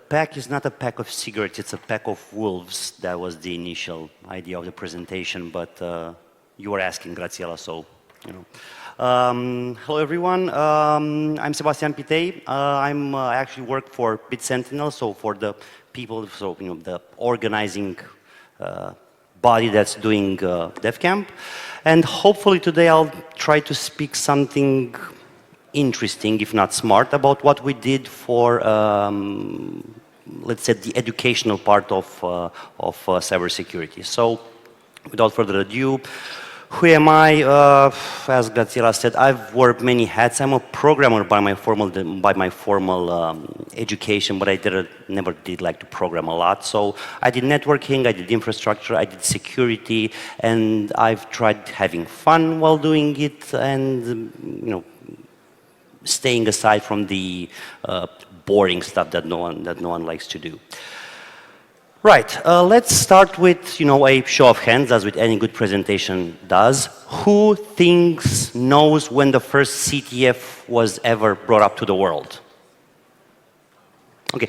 pack is not a pack of cigarettes, it's a pack of wolves. That was the initial idea of the presentation, but you were asking, Graziella, so, you know. Hello, everyone. I'm Sebastian Pitei. I actually work for Sentinel, so for the people, so, you know, the organizing body that's doing DefCamp. And hopefully today I'll try to speak something interesting, if not smart, about what we did for, let's say, the educational part of cybersecurity. So, without further ado, who am I? As Graziella said, I've worn many hats. I'm a programmer by my formal education, but I never did like to program a lot. So I did networking, I did infrastructure, I did security, and I've tried having fun while doing it, and you know, staying aside from the boring stuff that no one likes to do. Right, let's start with, you know, a show of hands, as with any good presentation does. Who knows when the first CTF was ever brought up to the world? Okay,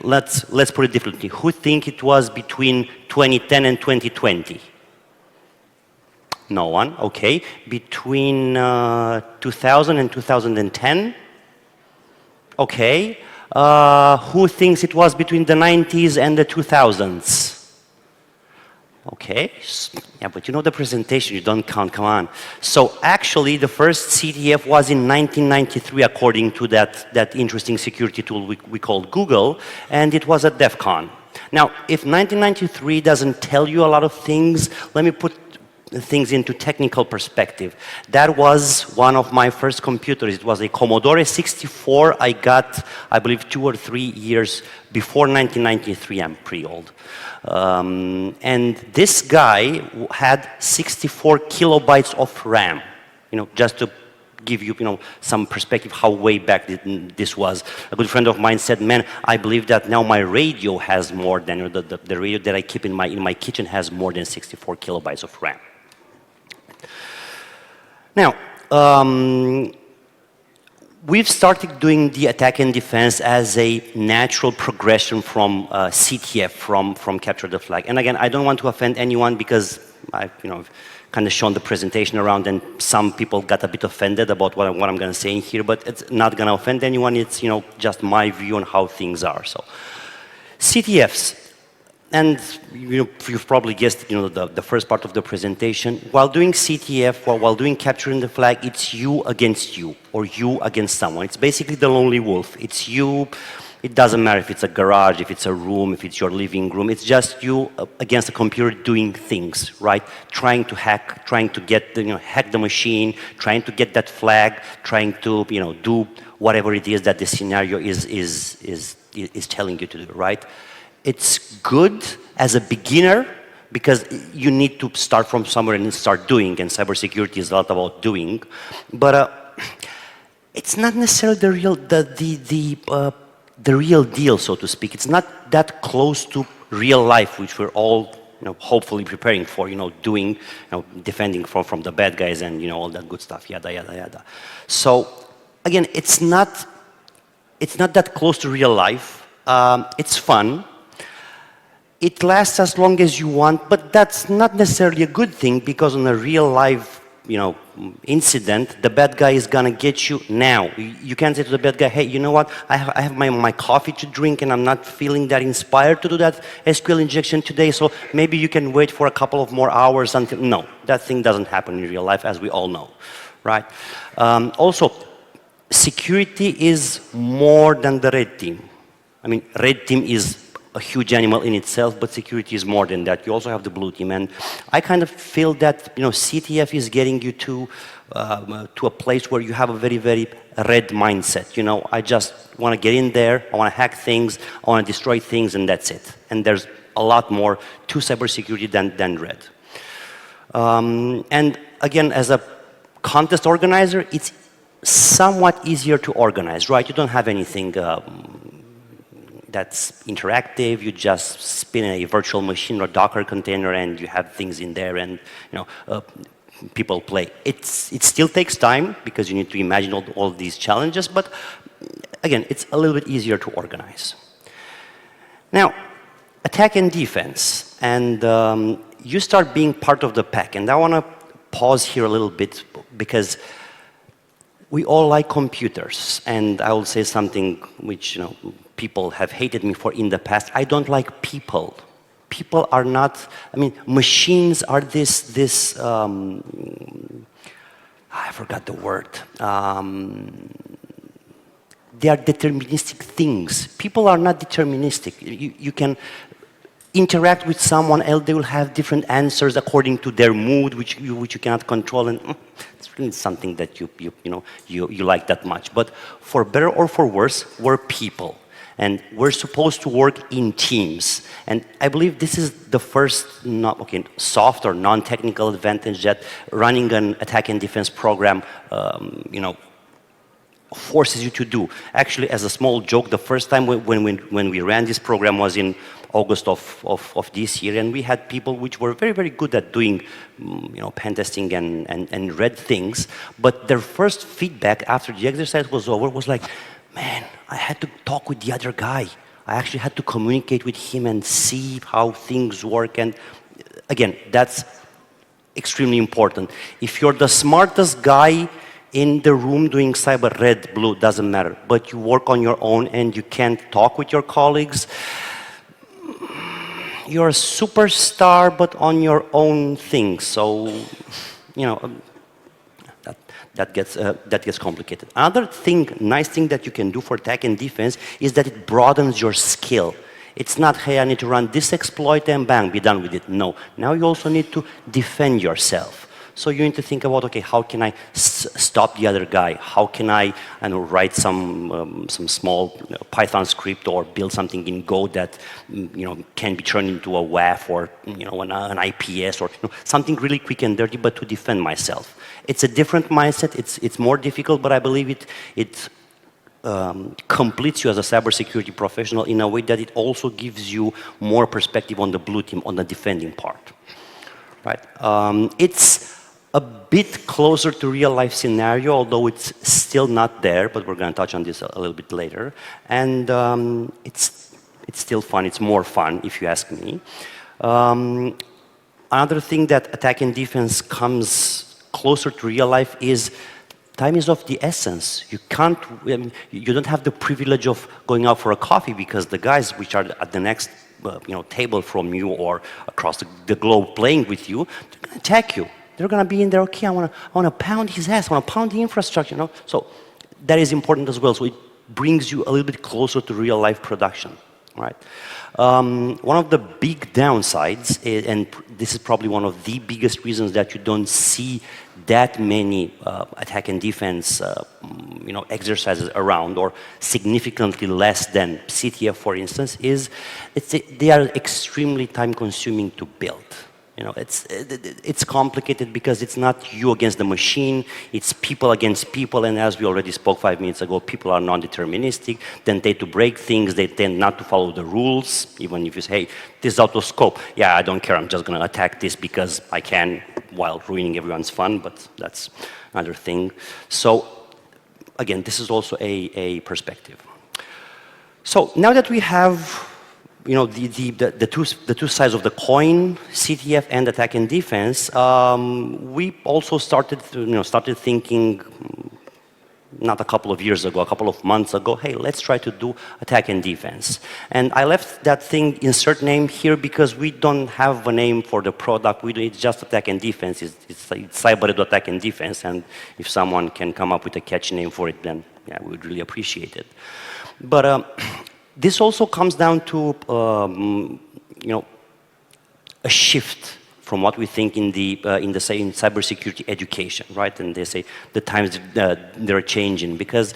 let's put it differently. Who think it was between 2010 and 2020? No one, okay. Between 2000 and 2010? Okay. Who thinks it was between the 90s and the 2000s? Okay, yeah, but you know the presentation, you don't count, come on. So actually the first CTF was in 1993 according to that interesting security tool we called Google, and it was at DEF CON. Now, if 1993 doesn't tell you a lot of things, let me put things into technical perspective. That was one of my first computers. It was a Commodore 64 I got, I believe, 2 or 3 years before 1993. I'm pretty old. And this guy had 64 kilobytes of RAM. You know, just to give you, you know, some perspective how way back this was. A good friend of mine said, man, I believe that now my radio has more than, you know, the radio that I keep in my kitchen has more than 64 kilobytes of RAM. Now, we've started doing the attack and defense as a natural progression from CTF, from capture the flag. And again, I don't want to offend anyone because I've, you know, kind of shown the presentation around, and some people got a bit offended about what I'm going to say in here, but it's not going to offend anyone. It's, you know, just my view on how things are. So, CTFs. And you know, you've probably guessed, you know, the first part of the presentation. While doing CTF, while doing capturing the flag, it's you against you, or you against someone. It's basically the lone wolf. It's you. It doesn't matter if it's a garage, if it's a room, if it's your living room. It's just you against a computer doing things, right? Trying to hack, trying to get, you know, hack the machine, trying to get that flag, trying to, you know, do whatever it is that the scenario is telling you to do, right? It's good as a beginner because you need to start from somewhere and start doing, and cybersecurity is a lot about doing. But it's not necessarily the real deal, so to speak. It's not that close to real life, which we're all, you know, hopefully preparing for, you know, doing, you know, defending from the bad guys and, you know, all that good stuff, yada, yada, yada. So, again, it's not that close to real life. It's fun. It lasts as long as you want, but that's not necessarily a good thing because on a real life, you know, incident, the bad guy is gonna get you now. You can't say to the bad guy, hey, you know what, I have my coffee to drink and I'm not feeling that inspired to do that SQL injection today, so maybe you can wait for a couple of more hours until, no, that thing doesn't happen in real life, as we all know, right? Also, security is more than the red team. I mean, red team is a huge animal in itself, but security is more than that. You also have the blue team, and I kind of feel that, you know, CTF is getting you to a place where you have a very, very red mindset. You know, I just want to get in there, I want to hack things, I want to destroy things, and that's it. And there's a lot more to cybersecurity than red. And again, as a contest organizer, it's somewhat easier to organize, right? You don't have anything that's interactive. You just spin a virtual machine or Docker container and you have things in there, and, you know, people play. It still takes time because you need to imagine all these challenges, but again, it's a little bit easier to organize. Now, attack and defense, and you start being part of the pack. And I want to pause here a little bit because we all like computers, and I will say something which people have hated me for in the past. I don't like people. People are not. I mean, machines are this. I forgot the word. They are deterministic things. People are not deterministic. You can interact with someone else, they will have different answers according to their mood, which you cannot control, and it's really something that you like that much. But for better or for worse, we're people, and we're supposed to work in teams. And I believe this is the first soft or non-technical advantage that running an attack and defense program forces you to do. Actually, as a small joke, the first time when we ran this program was in August of this year, and we had people which were very, very good at doing pen testing and read things, but their first feedback after the exercise was over was like, man, I had to talk with the other guy. I actually had to communicate with him and see how things work. And again, that's extremely important. If you're the smartest guy in the room doing cyber, red, blue, doesn't matter, but you work on your own and you can't talk with your colleagues, you're a superstar, but on your own thing. So, that gets complicated. Another nice thing that you can do for attack and defense is that it broadens your skill. It's not, hey, I need to run this exploit and bang, be done with it. No. Now you also need to defend yourself. So you need to think about, okay, how can I stop the other guy? How can I write some small Python script or build something in Go that can be turned into a WAF or an IPS or something really quick and dirty, but to defend myself. It's a different mindset. It's more difficult, but I believe it completes you as a cybersecurity professional in a way that it also gives you more perspective on the blue team, on the defending part. Right? It's a bit closer to real-life scenario, although it's still not there, but we're going to touch on this a little bit later. And it's still fun. It's more fun, if you ask me. Another thing that attack and defense comes closer to real life is time is of the essence. You can't, you don't have the privilege of going out for a coffee because the guys which are at the next table from you or across the globe playing with you, they're going to attack you. They're going to be in there, okay, I want to pound his ass, I want to pound the infrastructure, So that is important as well. So it brings you a little bit closer to real life production, right? One of the big downsides, and this is probably one of the biggest reasons that you don't see that many attack and defense exercises around, or significantly less than CTF, for instance, is they are extremely time consuming to build. It's complicated because it's not you against the machine, it's people against people, and as we already spoke 5 minutes ago, people are non-deterministic, they tend to break things, they tend not to follow the rules, even if you say, hey, this is out of scope. Yeah, I don't care, I'm just going to attack this because I can, while ruining everyone's fun, but that's another thing. So, again, this is also a perspective. So, now that we have the two sides of the coin, CTF and attack and defense, we also started thinking, not a couple of years ago, a couple of months ago, hey, let's try to do attack and defense. And I left that thing insert name here because we don't have a name for the product. It's just attack and defense. It's cyber attack and defense. And if someone can come up with a catchy name for it, then yeah, we would really appreciate it. But this also comes down to a shift from what we think in cybersecurity education, right? And they say the times they're changing, because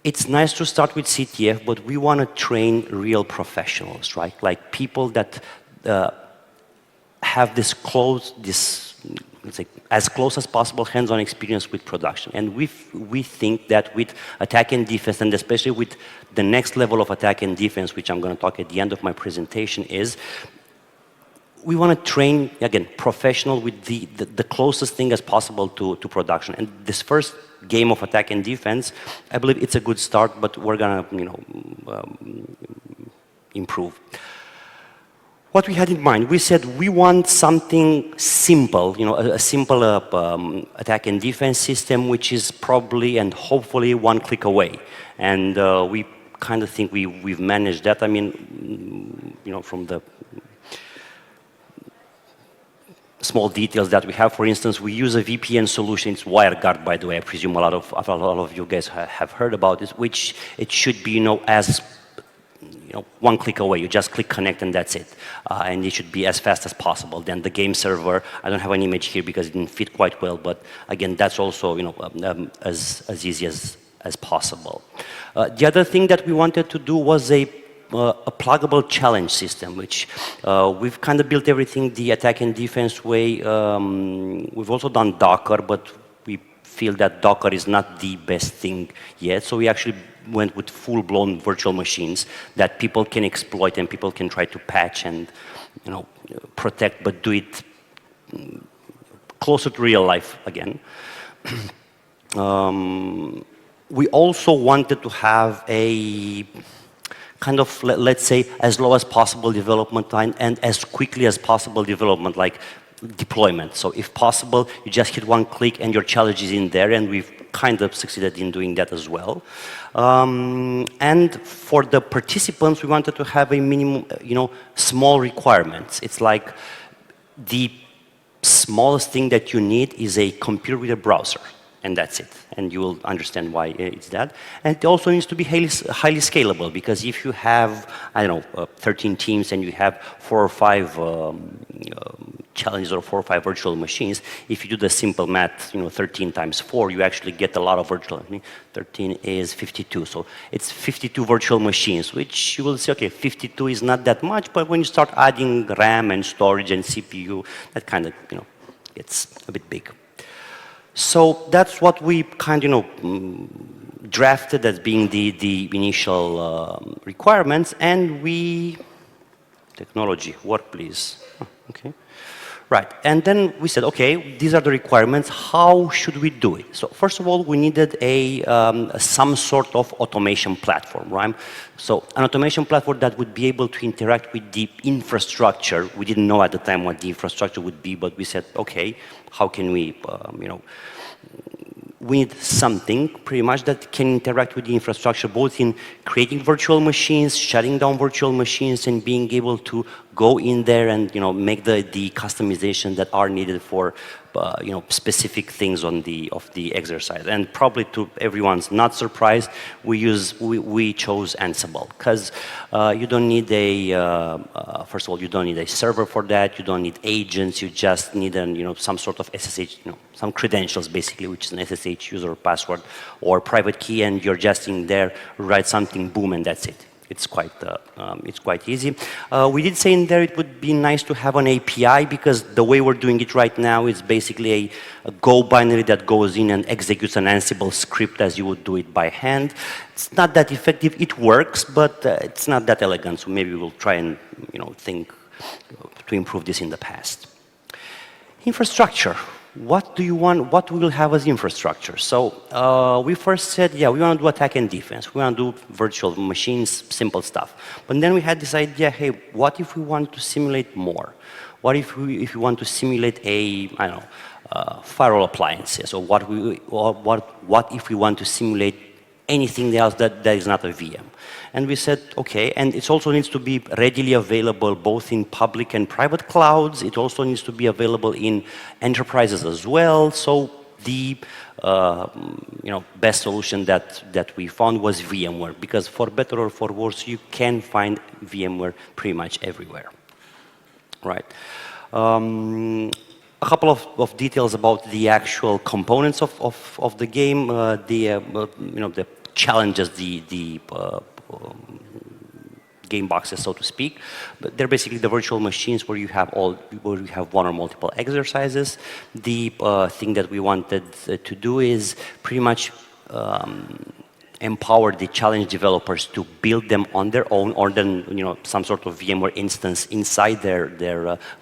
it's nice to start with CTF, but we want to train real professionals, right? Like people that have this let's say, as close as possible hands-on experience with production. And we think that with attack and defense, and especially with the next level of attack and defense, which I'm going to talk at the end of my presentation, is we want to train, again, professional with the closest thing as possible to production. And this first game of attack and defense, I believe it's a good start, but we're going to, improve. What we had in mind, we said we want something simple, a simple attack and defense system, which is probably and hopefully one click away. And we kind of think we've managed that. I mean, from the small details that we have, for instance, we use a VPN solution. It's WireGuard, by the way. I presume a lot of you guys have heard about this, which it should be, as one click away. You just click connect and that's it. And it should be as fast as possible. Then the game server, I don't have an image here because it didn't fit quite well, but again, that's also as easy as possible. The other thing that we wanted to do was a pluggable challenge system, which we've kind of built everything the attack and defense way. We've also done Docker, but we feel that Docker is not the best thing yet. So we actually went with full-blown virtual machines that people can exploit and people can try to patch and protect, but do it closer to real life again. We also wanted to have a kind of, let's say, as low as possible development time and as quickly as possible development, like deployment. So if possible, you just hit one click and your challenge is in there, and we've kind of succeeded in doing that as well. And for the participants, we wanted to have a minimum, small requirements. It's like the smallest thing that you need is a computer with a browser. And that's it. And you will understand why it's that. And it also needs to be highly scalable, because if you have, 13 teams and you have 4 or 5 challenges or 4 or 5 virtual machines, if you do the simple math, 13 times 4, you actually get a lot of virtual. 13 is 52. So it's 52 virtual machines, which you will say, okay, 52 is not that much, but when you start adding RAM and storage and CPU, that kind of, gets a bit big. So that's what we kind of, drafted as being the initial requirements, and technology, work please. Oh, okay. Right, and then we said, okay, these are the requirements, how should we do it? So first of all, we needed some sort of automation platform, right? So an automation platform that would be able to interact with the infrastructure. We didn't know at the time what the infrastructure would be, but we said, okay, how can we, we need something pretty much that can interact with the infrastructure, both in creating virtual machines, shutting down virtual machines, and being able to go in there and make the customization that are needed for specific things of the exercise. And probably to everyone's not surprise, we chose Ansible, because you don't need first of all, you don't need a server for that. You don't need agents. You just need some sort of SSH, some credentials basically, which is an SSH user password or private key, and you're just in there, write something, boom, and that's it. It's quite easy. We did say in there it would be nice to have an API, because the way we're doing it right now is basically a Go binary that goes in and executes an Ansible script as you would do it by hand. It's not that effective. It works, but it's not that elegant. So maybe we'll try and think to improve this in the past. Infrastructure. What do you want? What we will have as infrastructure? So we first said, yeah, we want to do attack and defense. We want to do virtual machines, simple stuff. But then we had this idea, hey, what if we want to simulate more? What if we want to simulate firewall appliances? Or what if we want to simulate anything else that is not a VM? And we said, okay, and it also needs to be readily available both in public and private clouds. It also needs to be available in enterprises as well. So the best solution that we found was VMware, because for better or for worse, you can find VMware pretty much everywhere, right? A couple of details about the actual components of the game, the challenges, the game boxes, so to speak. But they're basically the virtual machines where you have one or multiple exercises. The thing that we wanted to do is pretty much empower the challenge developers to build them on their own, or then some sort of VMware instance inside their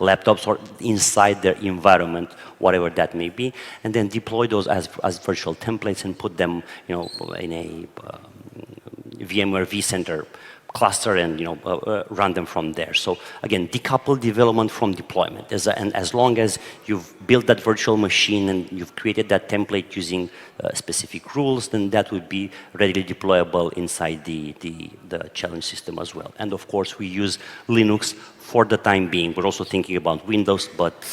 laptops or inside their environment, whatever that may be, and then deploy those as virtual templates and put them in a VMware vCenter cluster and run them from there. So again, decouple development from deployment. And as long as you've built that virtual machine and you've created that template using specific rules, then that would be readily deployable inside the challenge system as well. And of course, we use Linux for the time being. We're also thinking about Windows, but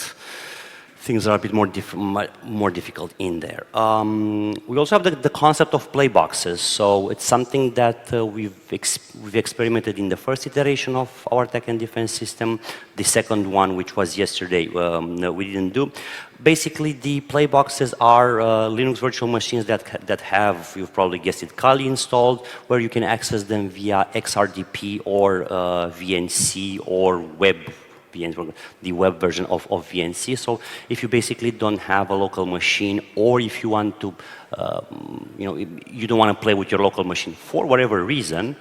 things are a bit more difficult in there. We also have the concept of play boxes. So it's something that we've experimented in the first iteration of our attack and defense system. The second one, which was yesterday, we didn't do. Basically, the play boxes are Linux virtual machines that have, you've probably guessed it, Kali installed, where you can access them via XRDP or VNC or web. The web version of VNC. So if you basically don't have a local machine, or if you want to, you don't want to play with your local machine for whatever reason,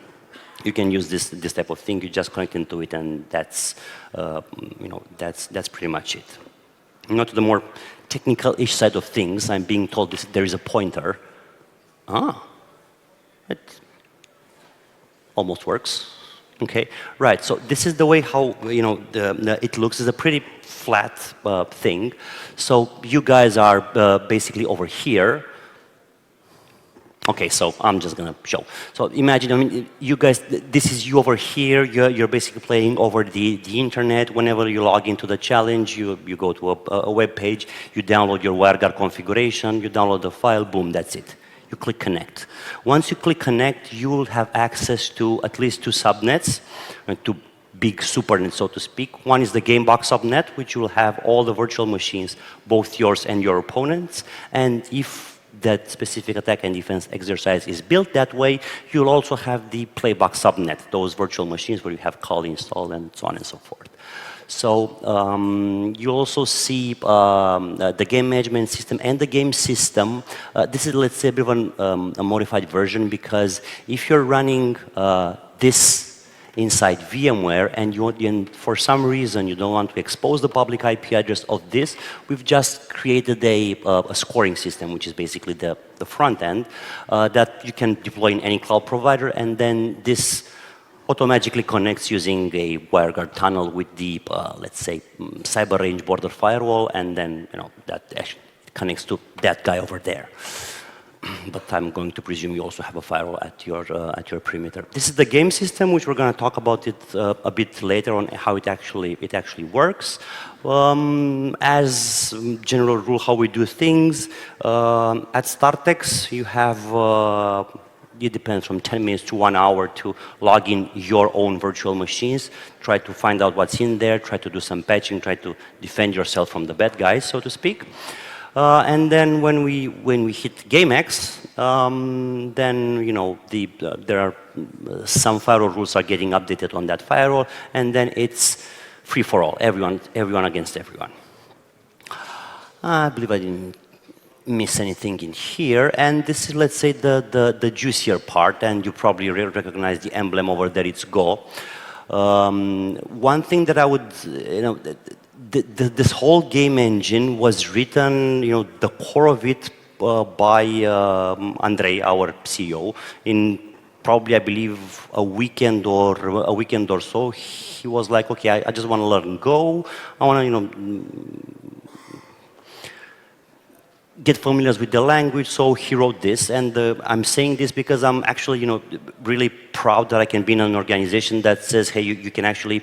you can use this type of thing. You just connect into it, and that's pretty much it. Now to the more technical-ish side of things, I'm being told there is a pointer. It almost works. Okay, right. So this is the way how it looks. It's a pretty flat thing. So you guys are basically over here. Okay, so I'm just gonna show. So imagine, you guys. This is you over here. You're basically playing over the internet. Whenever you log into the challenge, you go to a web page. You download your WireGuard configuration. You download the file. Boom. That's it. You click connect. Once you click connect, you will have access to at least 2 subnets, two big supernets, so to speak. One is the Gamebox subnet, which will have all the virtual machines, both yours and your opponents. And if that specific attack and defense exercise is built that way, you'll also have the Playbox subnet, those virtual machines where you have Kali installed and so on and so forth. So you also see the game management system and the game system. This is, let's say, a bit of a modified version, because if you're running this inside VMware and for some reason you don't want to expose the public IP address of this, we've just created a scoring system, which is basically the front end that you can deploy in any cloud provider, and then this automatically connects using a WireGuard tunnel with the, let's say, cyber range border firewall, and then that actually connects to that guy over there. But I'm going to presume you also have a firewall at your perimeter. This is the game system, which we're going to talk about it a bit later on, how it actually works. As general rule, how we do things at Startex, you have. It depends from 10 minutes to 1 hour to log in your own virtual machines, try to find out what's in there, try to do some patching, try to defend yourself from the bad guys, so to speak. And then when we hit GameX, then there are some firewall rules are getting updated on that firewall, and then it's free for all, everyone against everyone. I believe I didn't miss anything in here, and this is, let's say, the juicier part, and you probably recognize the emblem over there. It's Go. One thing that I would, this whole game engine was written, the core of it by Andrei, our CEO, in probably, I believe, a weekend or so. He was like, okay, I just want to learn Go. I want to, get familiar with the language, so he wrote this, and I'm saying this because I'm actually, really proud that I can be in an organization that says, hey, you can actually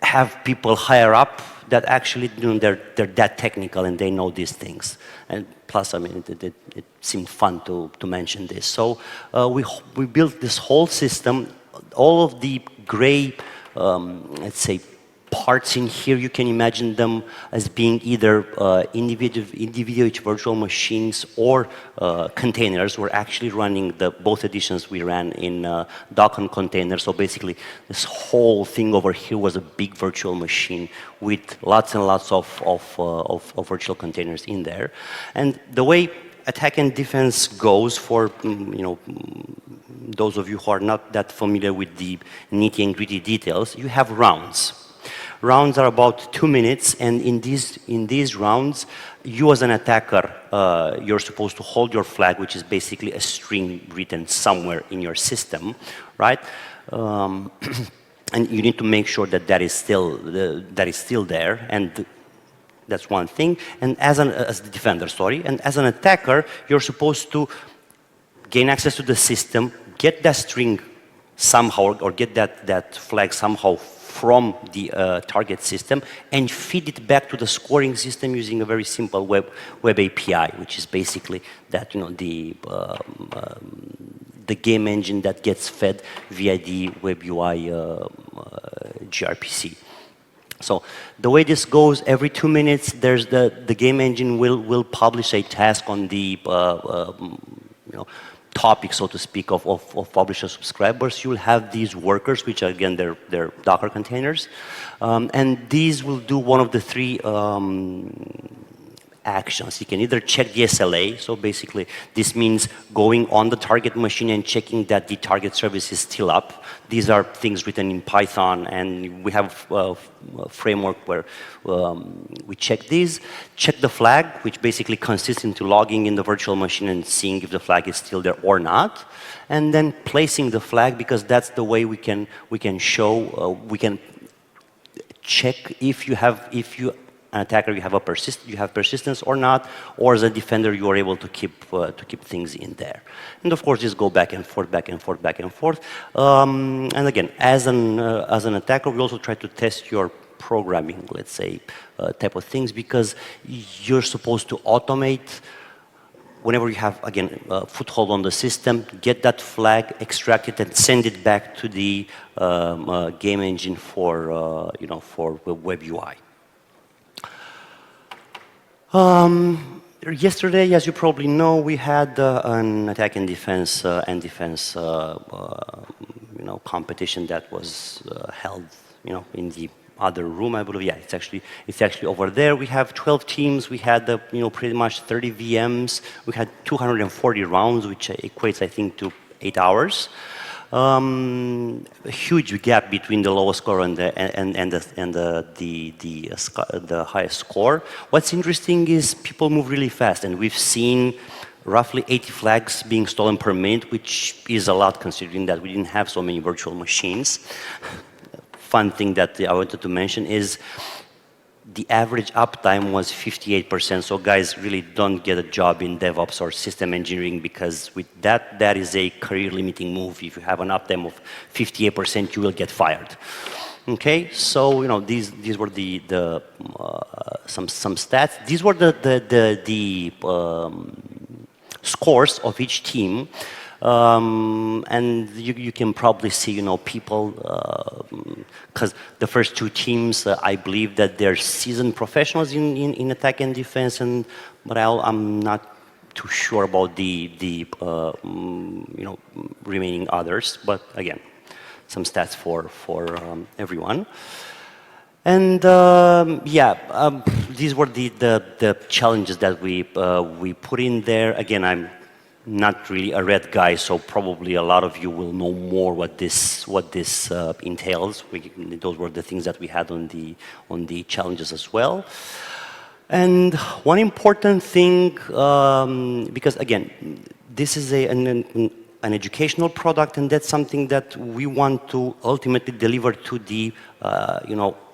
have people higher up that actually, they're that technical and they know these things. And plus, it seemed fun to mention this. So we built this whole system, all of the gray, let's say, parts in here, you can imagine them as being either individual virtual machines or containers. We're actually running both editions we ran in Docker containers. So basically, this whole thing over here was a big virtual machine with lots and lots of virtual containers in there. And the way attack and defense goes, for those of you who are not that familiar with the nitty and gritty details, you have rounds. Rounds are about 2 minutes, and in these rounds, you as an attacker, you're supposed to hold your flag, which is basically a string written somewhere in your system, right? And you need to make sure that that is still there, and that's one thing. And as the defender, sorry, and as an attacker, you're supposed to gain access to the system, get that string somehow, or get that flag somehow from the target system, and feed it back to the scoring system using a very simple web API, which is basically that, you know, the game engine that gets fed via the web UI gRPC. So the way this goes, every 2 minutes, there's the game engine will publish a task on the topic, so to speak, of publisher subscribers. You'll have these workers, which are, again, they're Docker containers, and these will do one of the three actions. You can either check the SLA, so basically this means going on the target machine and checking that the target service is still up. These are things written in Python, and we have a framework where we check these. Check the flag, which basically consists into logging in the virtual machine and seeing if the flag is still there or not, and then placing the flag, because that's the way we can show, we can check if you an attacker, you have persistence or not, or as a defender, you are able to keep things in there. And of course, just go back and forth, back and forth, back and forth. And again, as an attacker, we also try to test your programming, let's say, type of things, because you're supposed to automate whenever you have, again, foothold on the system, get that flag, extract it, and send it back to the game engine for web UI. Yesterday, as you probably know, we had an attack and defense competition that was held, in the other room, I believe. Yeah, it's actually over there. We have 12 teams. We had pretty much 30 VMs. We had 240 rounds, which equates, I think, to 8 hours. A huge gap between the lowest score and the highest score. What's interesting is people move really fast, and we've seen roughly 80 flags being stolen per minute, which is a lot considering that we didn't have so many virtual machines. Fun thing that I wanted to mention is the average uptime was 58%. So guys, really don't get a job in DevOps or system engineering, because with that is a career-limiting move. If you have an uptime of 58%, you will get fired. Okay, so these were some stats. These were the scores of each team. And you can probably see, people, because the first two teams, I believe that they're seasoned professionals in attack and defense, but I'm not too sure about the remaining others. But again, some stats for everyone. And these were the challenges that we put in there. Again, I'm not really a red guy, so probably a lot of you will know more what this entails. Those were the things that we had on the challenges as well. And one important thing, because again, this is an educational product, and that's something that we want to ultimately deliver to the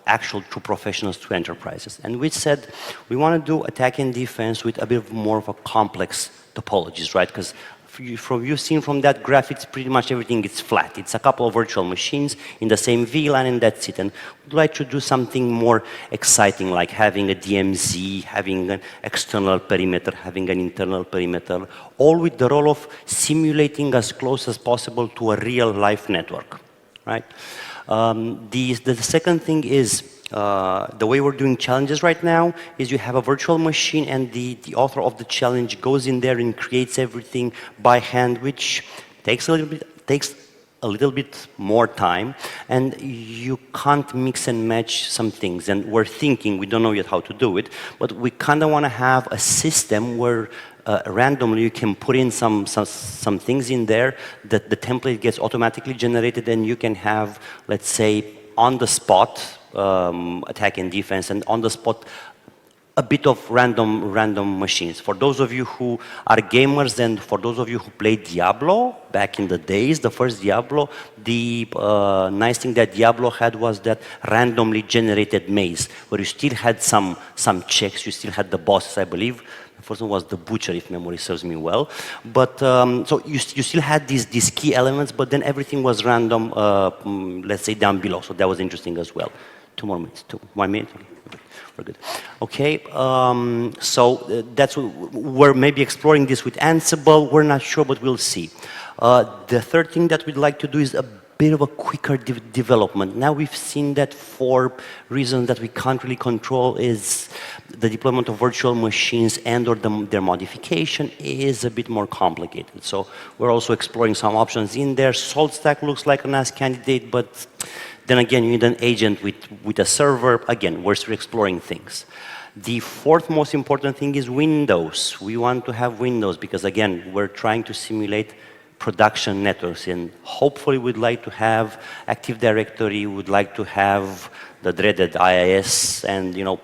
actual true professionals, to enterprises. And we said we want to do attack and defense with a bit more of a complex topologies, right? Because you've seen from that graph, it's pretty much everything is flat. It's a couple of virtual machines in the same VLAN, and that's it. And we'd like to do something more exciting, like having a DMZ, having an external perimeter, having an internal perimeter, all with the role of simulating as close as possible to a real-life network, right? The second thing is, the way we're doing challenges right now is you have a virtual machine, and the author of the challenge goes in there and creates everything by hand, which takes a little bit more time, and you can't mix and match some things. And we're thinking, we don't know yet how to do it, but we kind of want to have a system where randomly you can put in some things in there, that the template gets automatically generated, and you can have, let's say, on the spot, attack and defense, and on the spot, a bit of random machines. For those of you who are gamers and for those of you who played Diablo back in the days, the first Diablo, the nice thing that Diablo had was that randomly generated maze, where you still had some checks, you still had the bosses, I believe. The first one was the Butcher, if memory serves me well. But so you still had these key elements, but then everything was random, let's say down below. So that was interesting as well. 2 more minutes, 1 minute. We're good. Okay, so that's we're maybe exploring this with Ansible. We're not sure, but we'll see. The third thing that we'd like to do is a bit of a quicker development. Now we've seen that for reasons that we can't really control is the deployment of virtual machines and or their modification is a bit more complicated. So we're also exploring some options in there. SaltStack looks like a nice candidate, but then again, you need an agent with a server. Again, we're still exploring things. The fourth most important thing is Windows. We want to have Windows because, again, we're trying to simulate production networks, and hopefully we'd like to have Active Directory, we'd like to have the dreaded IIS, and, you know,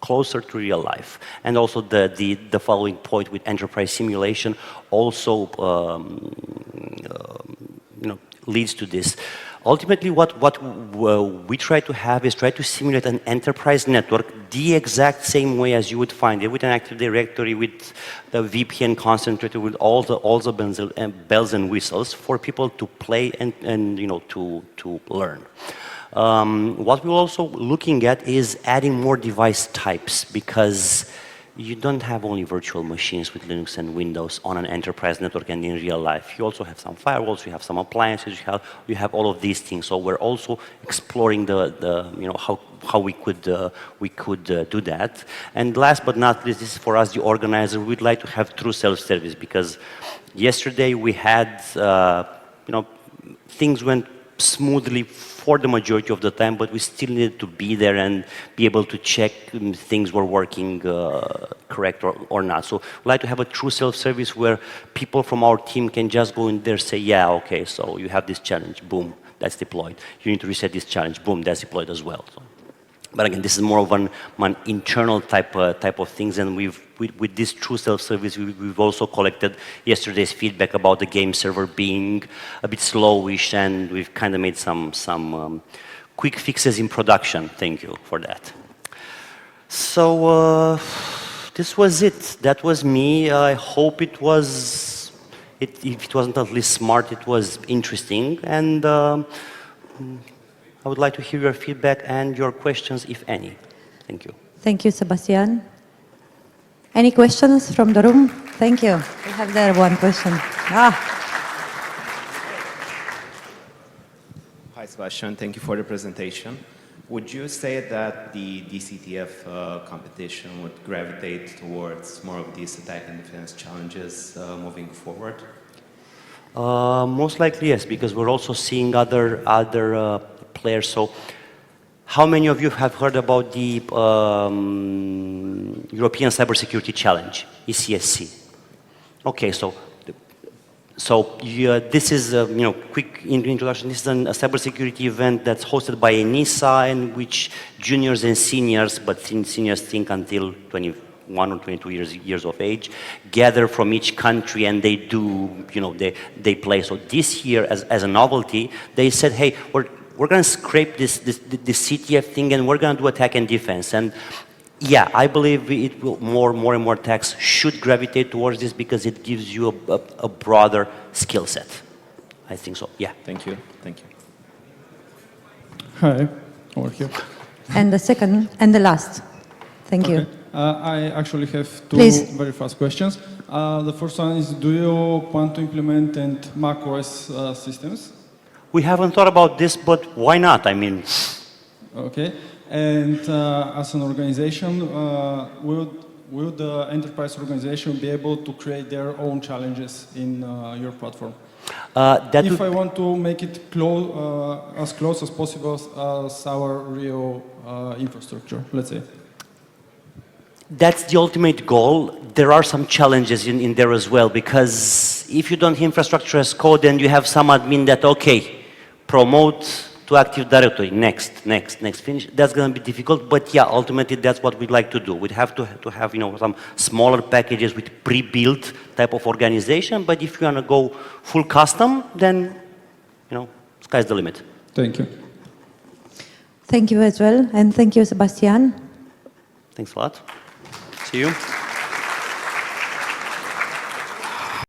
closer to real life. And also the following point with enterprise simulation also you know, leads to this. Ultimately, what we try to have is try to simulate an enterprise network the exact same way as you would find it, with an Active Directory, with the VPN concentrated, with all the bells and whistles for people to play and you know, to learn. What we're also looking at is adding more device types, because you don't have only virtual machines with Linux and Windows on an enterprise network and in real life. You also have some firewalls, you have some appliances, you have all of these things. So we're also exploring the you know, how we could do that. And last but not least, this is for us, the organizer, we'd like to have true self-service, because yesterday we had, you know, things went smoothly for the majority of the time, but we still needed to be there and be able to check things were working correct or not. So we'd like to have a true self-service where people from our team can just go in there, say, yeah, okay, so you have this challenge, boom, that's deployed. You need to reset this challenge, boom, that's deployed as well. So, but again, this is more of an internal type of things, and with this true self-service, we've also collected yesterday's feedback about the game server being a bit slowish, and we've kind of made some quick fixes in production. Thank you for that. So this was it. That was me. I hope it was, if it wasn't at least smart, it was interesting, and I would like to hear your feedback and your questions, if any. Thank you. Thank you, Sebastian. Any questions from the room? Thank you. We have there one question. Hi, Sebastian. Thank you for the presentation. Would you say that the DCTF competition would gravitate towards more of these attack and defense challenges moving forward? Most likely, yes, because we're also seeing other players. So, how many of you have heard about the European Cybersecurity Challenge, ECSC? Okay, so this is a quick introduction. This is a cybersecurity event that's hosted by ENISA, in which juniors and seniors, but seniors think until 21 or 22 years of age, gather from each country, and they do, they play. So this year, as a novelty, they said, hey, we're going to scrape this CTF thing, and we're going to do attack and defense. And yeah, I believe it will more and more attacks should gravitate towards this, because it gives you a broader skill set. I think so. Yeah. Thank you. Thank you. Hi, over here. And the second and the last. Thank you. I actually have two very fast questions. The first one is, do you plan to implement Mac OS systems? We haven't thought about this, but why not? I mean... Okay. And as an organization, will the enterprise organization be able to create their own challenges in your platform? If I want to make it as close as possible as our real infrastructure, let's say. That's the ultimate goal. There are some challenges in there as well, because if you don't infrastructure as code, then you have some admin that, okay, promote to to Active Directory, next, finish. That's going to be difficult, but yeah, ultimately that's what we'd like to do. We'd have to have, you know, some smaller packages with pre-built type of organization, but if you want to go full custom, then, you know, sky's the limit. Thank you. Thank you as well, and thank you, Sebastian. Thanks a lot. See you.